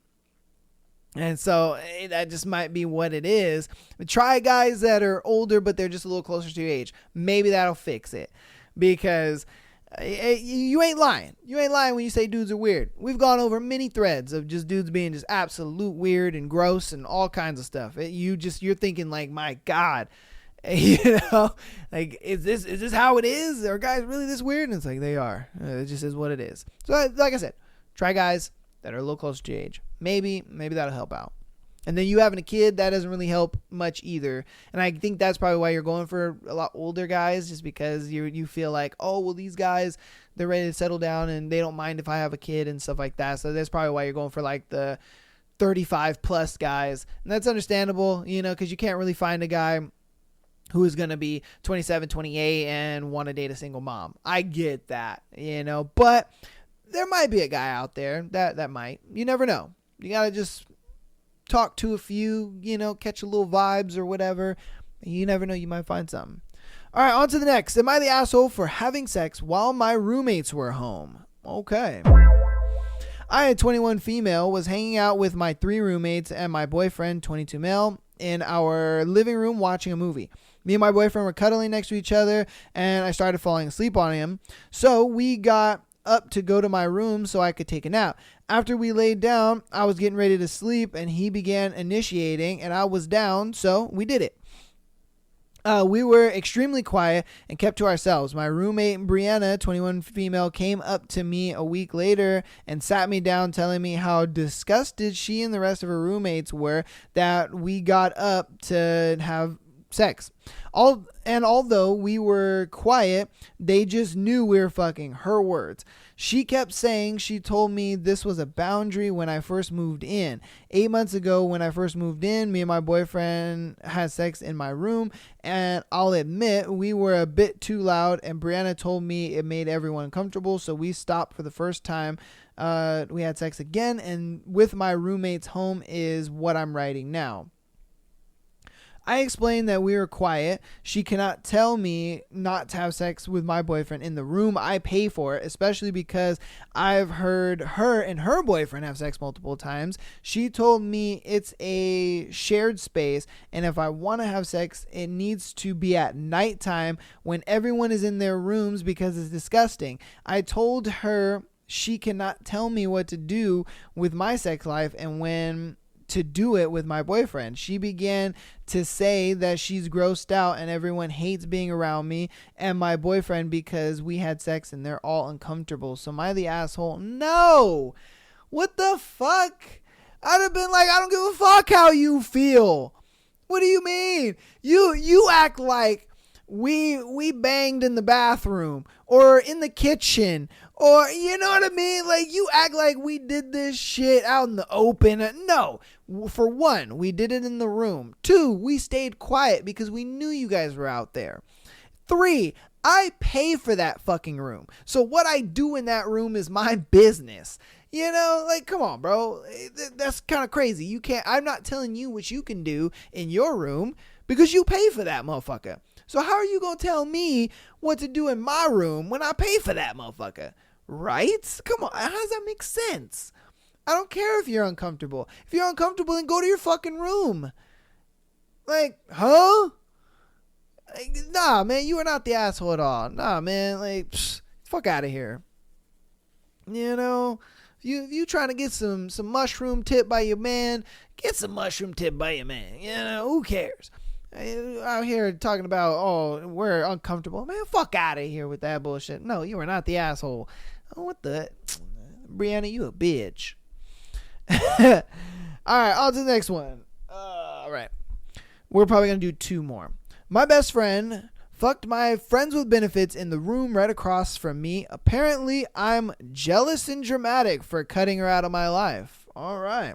And so that just might be what it is. Try guys that are older, but they're just a little closer to your age. Maybe that'll fix it, because you ain't lying. You ain't lying when you say dudes are weird. We've gone over many threads of just dudes being just absolute weird and gross and all kinds of stuff. You're thinking my God, is this how it is? Are guys really this weird? And it's they are. It just is what it is. So like I said, try guys that are a little closer to your age. Maybe that'll help out. And then you having a kid, that doesn't really help much either. And I think that's probably why you're going for a lot older guys, just because you feel oh, well, these guys, they're ready to settle down and they don't mind if I have a kid and stuff like that. So that's probably why you're going for the 35 plus guys. And that's understandable, because you can't really find a guy who is going to be 27, 28 and want to date a single mom. I get that, but there might be a guy out there that might. You never know. You got to just talk to a few, catch a little vibes or whatever. You never know, you might find something. All right, on to the next. Am I the asshole for having sex while my roommates were home? Okay. I, a 21 female, was hanging out with my 3 roommates and my boyfriend, 22 male, in our living room watching a movie. Me and my boyfriend were cuddling next to each other, and I started falling asleep on him. So we got up to go to my room so I could take a nap. After we laid down, I was getting ready to sleep, and he began initiating, and I was down, so we did it. We were extremely quiet and kept to ourselves. My roommate, Brianna, 21 female, came up to me a week later and sat me down, telling me how disgusted she and the rest of her roommates were that we got up to have sex. Although we were quiet, they just knew we were fucking. Her words. She kept saying she told me this was a boundary when I first moved in. 8 months ago, when I first moved in, me and my boyfriend had sex in my room, and I'll admit we were a bit too loud, and Brianna told me it made everyone uncomfortable, so we stopped for the first time. We had sex again, and with my roommate's home is what I'm writing now. I explained that we were quiet. She cannot tell me not to have sex with my boyfriend in the room I pay for, especially because I've heard her and her boyfriend have sex multiple times. She told me it's a shared space, and if I want to have sex, it needs to be at nighttime when everyone is in their rooms because it's disgusting. I told her she cannot tell me what to do with my sex life and when to do it with my boyfriend. She began to say that she's grossed out and everyone hates being around me and my boyfriend because we had sex and they're all uncomfortable. So am I the asshole? No. What the fuck? I'd have been like, I don't give a fuck how you feel. What do you mean? You act like we banged in the bathroom or in the kitchen, or you know what I mean? Like, you act like we did this shit out in the open. No. For one, we did it in the room. 2, we stayed quiet because we knew you guys were out there. 3, I pay for that fucking room. So what I do in that room is my business. You know, like, come on, bro. That's kind of crazy. I'm not telling you what you can do in your room because you pay for that motherfucker. So how are you going to tell me what to do in my room when I pay for that motherfucker? Right? Come on. How does that make sense? I don't care if you're uncomfortable. If you're uncomfortable, then go to your fucking room. Like, huh? Like, nah, man, you are not the asshole at all. Nah, man, like, fuck out of here. You know, you trying to get some mushroom tip by your man, get some mushroom tip by your man. You know, who cares? Out here talking about, oh, we're uncomfortable. Man, fuck out of here with that bullshit. No, you are not the asshole. Oh, what the? Brianna, you a bitch. All right, on to the next one. All right. We're probably going to do 2 more. My best friend fucked my friends with benefits in the room right across from me. Apparently, I'm jealous and dramatic for cutting her out of my life. All right.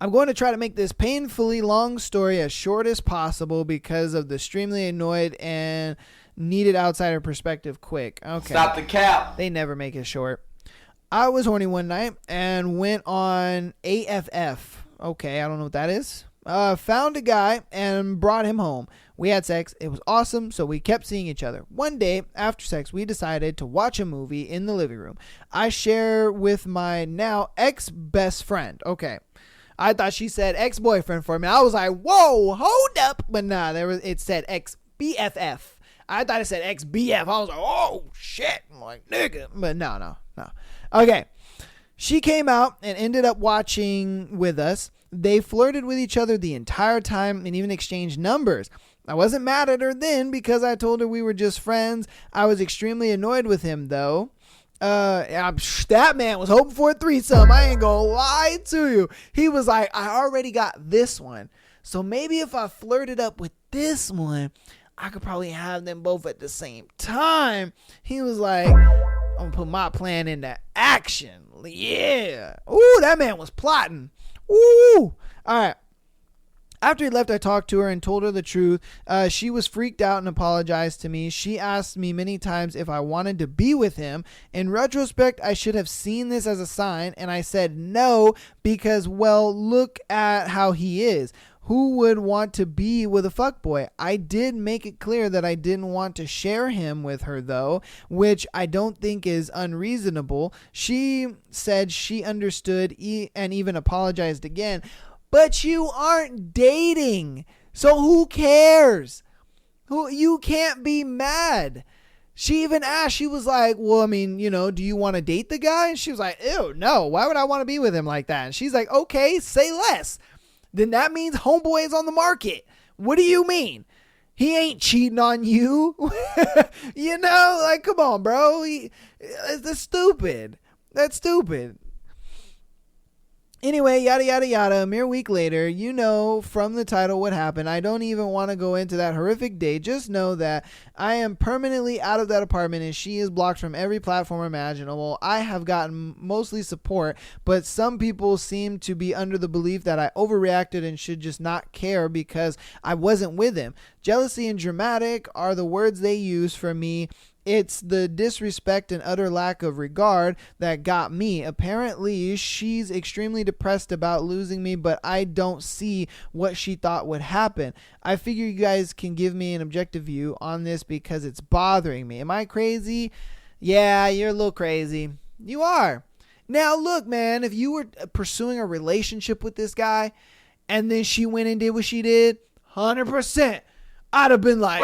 I'm going to try to make this painfully long story as short as possible because of the extremely annoyed and needed outsider perspective quick. Okay. Stop the cap. They never make it short. I was horny one night and went on AFF. Okay, I don't know what that is. Found a guy and brought him home. We had sex. It was awesome, so we kept seeing each other. One day, after sex, we decided to watch a movie in the living room. I share with my now ex-best friend. Okay. I thought she said ex-boyfriend for me. I was like, whoa, hold up. But nah, it said ex-BFF. I thought it said ex-BF. I was like, oh, shit. I'm like, nigga. But no. Okay. She came out and ended up watching with us. They flirted with each other the entire time and even exchanged numbers. I wasn't mad at her then because I told her we were just friends. I was extremely annoyed with him, though. That man was hoping for a threesome. I ain't gonna lie to you. He was like, I already got this one. So maybe if I flirted up with this one, I could probably have them both at the same time. He was like, I'm gonna put my plan into action. Yeah. Ooh, that man was plotting. Ooh. All right. After he left, I talked to her and told her the truth. She was freaked out and apologized to me. She asked me many times if I wanted to be with him. In retrospect, I should have seen this as a sign, and I said no because, well, look at how he is. Who would want to be with a fuckboy? I did make it clear that I didn't want to share him with her, though, which I don't think is unreasonable. She said she understood and even apologized again. But you aren't dating, so who cares? You can't be mad. She even asked, she was like, well, I mean, do you want to date the guy? And she was like, ew, no, why would I want to be with him like that? And she's like, okay, say less. Then that means homeboy is on the market. What do you mean? He ain't cheating on you. Like, come on, bro. That's stupid. That's stupid. Anyway, yada, yada, yada. A mere week later, from the title what happened. I don't even want to go into that horrific day. Just know that I am permanently out of that apartment and she is blocked from every platform imaginable. I have gotten mostly support, but some people seem to be under the belief that I overreacted and should just not care because I wasn't with him. Jealousy and dramatic are the words they use for me. It's the disrespect and utter lack of regard that got me. Apparently, she's extremely depressed about losing me, but I don't see what she thought would happen. I figure you guys can give me an objective view on this because it's bothering me. Am I crazy? Yeah, you're a little crazy. You are. Now, look, man, if you were pursuing a relationship with this guy and then she went and did what she did, 100%, I'd have been like,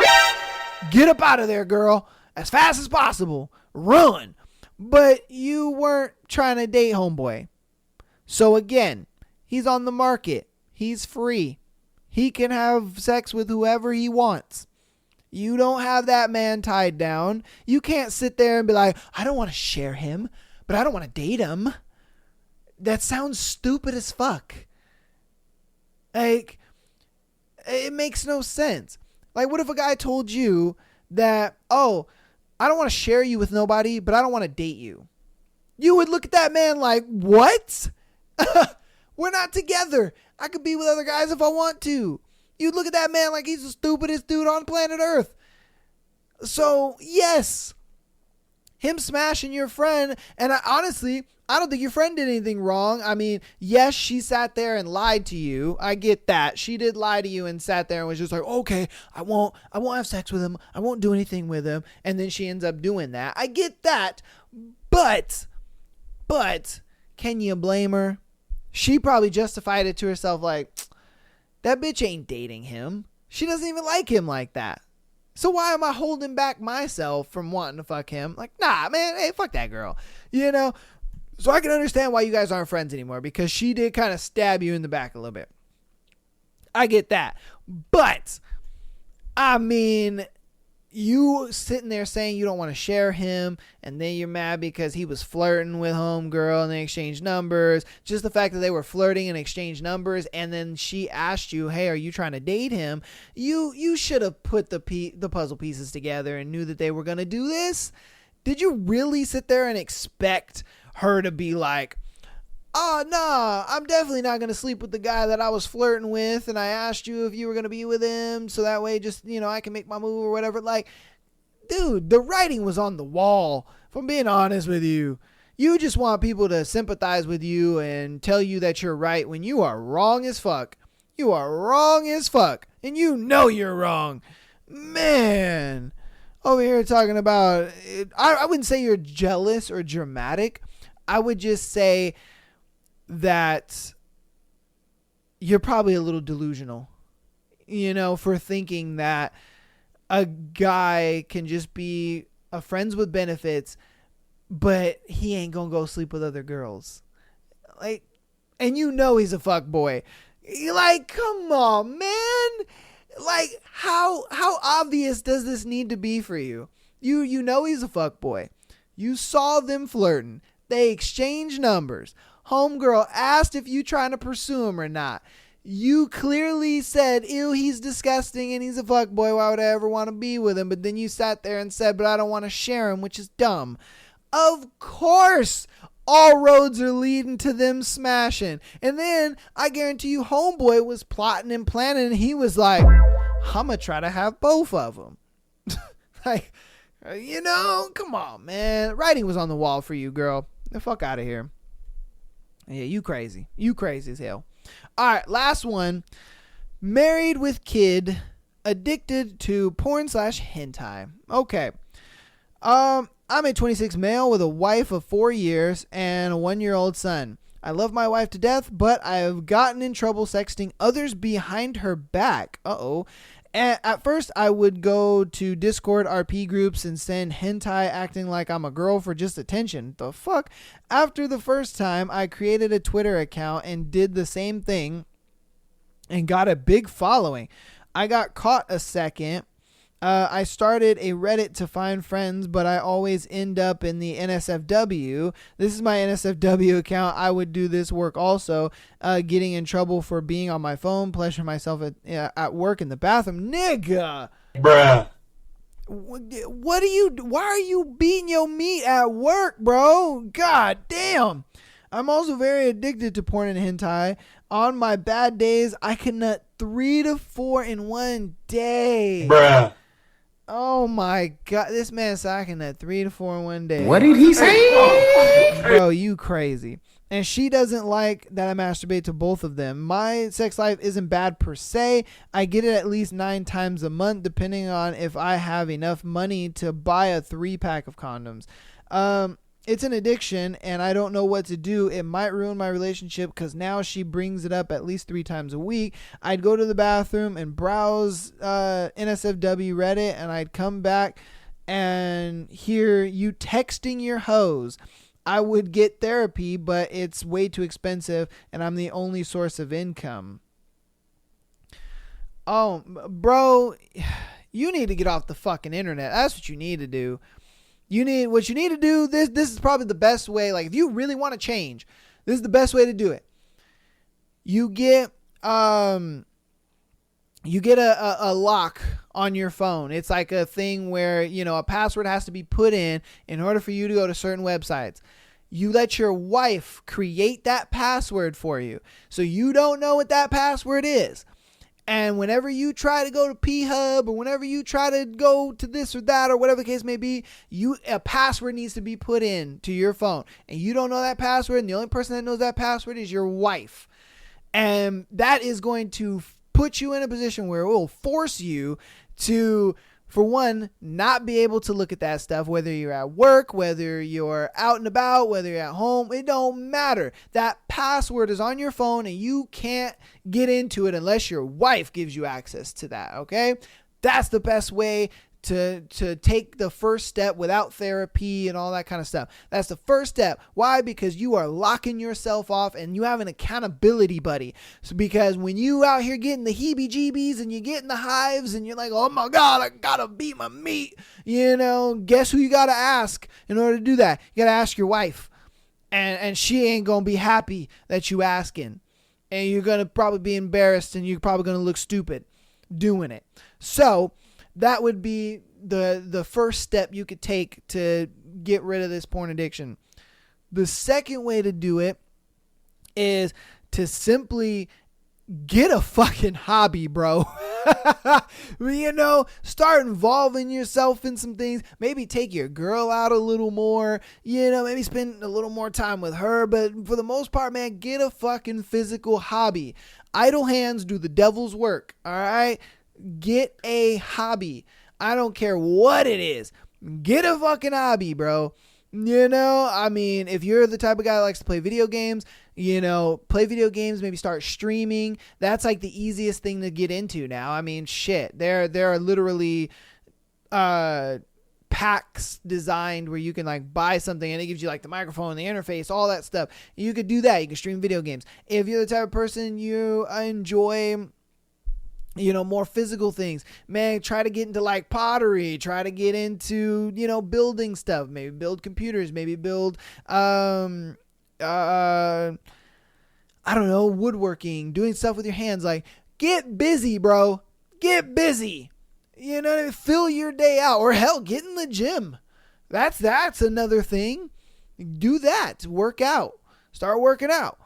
get up out of there, girl. As fast as possible. Run. But you weren't trying to date homeboy. So again, he's on the market. He's free. He can have sex with whoever he wants. You don't have that man tied down. You can't sit there and be like, I don't want to share him, but I don't want to date him. That sounds stupid as fuck. Like, it makes no sense. Like, what if a guy told you that, oh, I don't want to share you with nobody, but I don't want to date you. You would look at that man like, what? We're not together. I could be with other guys if I want to. You'd look at that man like he's the stupidest dude on planet Earth. So, yes, him smashing your friend, and honestly, I don't think your friend did anything wrong. I mean, yes, she sat there and lied to you. I get that. She did lie to you and sat there and was just like, okay, I won't have sex with him. I won't do anything with him. And then she ends up doing that. I get that. But can you blame her? She probably justified it to herself like, that bitch ain't dating him. She doesn't even like him like that. So why am I holding back myself from wanting to fuck him? Like, nah, man, hey, fuck that girl. So I can understand why you guys aren't friends anymore because she did kind of stab you in the back a little bit. I get that. But, I mean, you sitting there saying you don't want to share him, and then you're mad because he was flirting with homegirl and they exchanged numbers. Just the fact that they were flirting and exchanged numbers, and then she asked you, hey, are you trying to date him? You should have put the puzzle pieces together and knew that they were going to do this. Did you really sit there and expect her to be like, oh, no, I'm definitely not going to sleep with the guy that I was flirting with, and I asked you if you were going to be with him, so that way just, I can make my move or whatever. Like, dude, the writing was on the wall, if I'm being honest with you. You just want people to sympathize with you and tell you that you're right when you are wrong as fuck. You are wrong as fuck, and you know you're wrong. Man, over here talking about, I wouldn't say you're jealous or dramatic. I would just say that you're probably a little delusional, for thinking that a guy can just be a friends with benefits, but he ain't gonna go sleep with other girls. Like, and he's a fuck boy. Like, come on, man. Like, how obvious does this need to be for you? You know he's a fuck boy. You saw them flirting. They exchanged numbers. Homegirl asked if you trying to pursue him or not. You clearly said, ew, he's disgusting and he's a fuckboy. Why would I ever want to be with him? But then you sat there and said, but I don't want to share him, which is dumb. Of course, all roads are leading to them smashing. And then I guarantee you homeboy was plotting and planning. And he was like, I'm going to try to have both of them. Like, come on, man. Writing was on the wall for you, girl. The fuck out of here. Yeah, you crazy. You crazy as hell. All right, last one. Married with kid, addicted to porn/hentai. Okay. I'm a 26 male with a wife of 4 years and a 1-year-old son. I love my wife to death, but I have gotten in trouble sexting others behind her back. Uh-oh. At first, I would go to Discord RP groups and send hentai acting like I'm a girl for just attention. The fuck? After the first time, I created a Twitter account and did the same thing and got a big following. I got caught a second. I started a Reddit to find friends, but I always end up in the NSFW. This is my NSFW account. I would do this work also, getting in trouble for being on my phone, pleasuring myself at work in the bathroom. Nigga! Bruh. Why are you beating your meat at work, bro? God damn. I'm also very addicted to porn and hentai. On my bad days, I can nut 3 to 4 in one day. Bruh. Oh my God, this man sacking at 3 to 4 in one day. What did he say? Bro, you crazy. And she doesn't like that I masturbate to both of them. My sex life isn't bad per se. I get it at least 9 times a month, depending on if I have enough money to buy a 3-pack of condoms. It's an addiction, and I don't know what to do. It might ruin my relationship because now she brings it up at least 3 times a week. I'd go to the bathroom and browse NSFW Reddit, and I'd come back and hear you texting your hoes. I would get therapy, but it's way too expensive, and I'm the only source of income. Oh, bro, you need to get off the fucking internet. That's what you need to do. What you need to do, this is probably the best way. Like, if you really want to change, this is the best way to do it. You get a lock on your phone. It's like a thing where, a password has to be put in order for you to go to certain websites. You let your wife create that password for you, so you don't know what that password is. And whenever you try to go to P-Hub, or whenever you try to go to this or that, or whatever the case may be, a password needs to be put in to your phone. And you don't know that password, and the only person that knows that password is your wife. And that is going to put you in a position where it will force you to, for one, not be able to look at that stuff, whether you're at work, whether you're out and about, whether you're at home. It don't matter. That password is on your phone, and you can't get into it unless your wife gives you access to that, okay? That's the best way to take the first step without therapy and all that kind of stuff. That's the first step. Why? Because you are locking yourself off and you have an accountability buddy. So because when you out here getting the heebie-jeebies and you're getting the hives and you're like, oh my God, I gotta beat my meat, guess who you gotta ask in order to do that? You gotta ask your wife. And she ain't gonna be happy that you asking. And you're gonna probably be embarrassed and you're probably gonna look stupid doing it. So that would be the first step you could take to get rid of this porn addiction. The second way to do it is to simply get a fucking hobby, bro. Start involving yourself in some things. Maybe take your girl out a little more. Maybe spend a little more time with her. But for the most part, man, get a fucking physical hobby. Idle hands do the devil's work. All right? Get a hobby. I don't care what it is. Get a fucking hobby, bro. If you're the type of guy that likes to play video games, play video games, maybe start streaming. That's like the easiest thing to get into now. Shit. There are literally packs designed where you can like buy something and it gives you like the microphone, the interface, all that stuff. You could do that. You can stream video games. If you're the type of person you enjoy more physical things, man, try to get into like pottery, try to get into, building stuff, maybe build computers, maybe build, I don't know, woodworking, doing stuff with your hands. Like, get busy, bro. Get busy. Fill your day out, or hell, get in the gym. That's another thing. Do that. Work out. Start working out.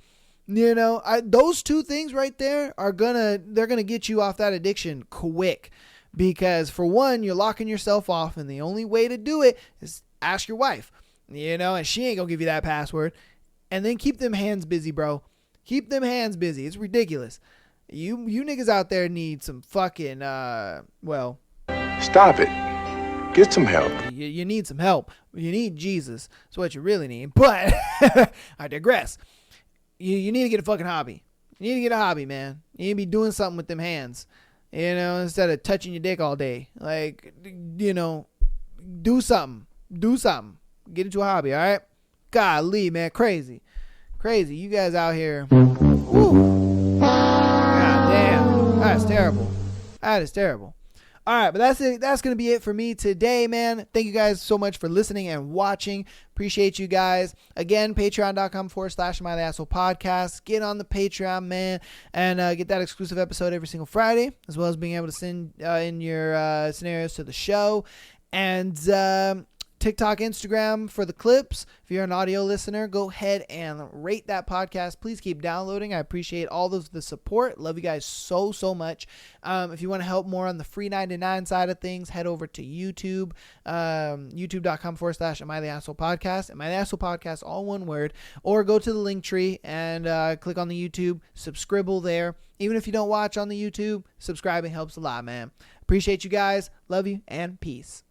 Those two things right there they're gonna get you off that addiction quick, because for one, you're locking yourself off, and the only way to do it is ask your wife, and she ain't gonna give you that password. And then keep them hands busy, bro. Keep them hands busy. It's ridiculous. You niggas out there need some fucking Stop it. Get some help. You need some help. You need Jesus. That's what you really need. But I digress. You need to get a fucking hobby. You need to get a hobby, man. You need to be doing something with them hands, instead of touching your dick all day. Like, do something. Do something. Get into a hobby, all right? Golly, man, crazy. You guys out here. Woo. God damn. That's terrible. That is terrible. All right, but that's it. That's going to be it for me today, man. Thank you guys so much for listening and watching. Appreciate you guys. Again, patreon.com/Am I the Asshole Podcast. Get on the Patreon, man, and get that exclusive episode every single Friday, as well as being able to send in your scenarios to the show. And TikTok, Instagram for the clips. If you're an audio listener, go ahead and rate that podcast. Please keep downloading. I appreciate all of the support. Love you guys so much. If you want to help more on the free 99 side of things, head over to YouTube, youtube.com/Am I the Asshole Podcast. Am I the Asshole Podcast, all one word. Or go to the link tree and click on the YouTube, subscribe there. Even if you don't watch on the YouTube, subscribing helps a lot, man. Appreciate you guys. Love you, and peace.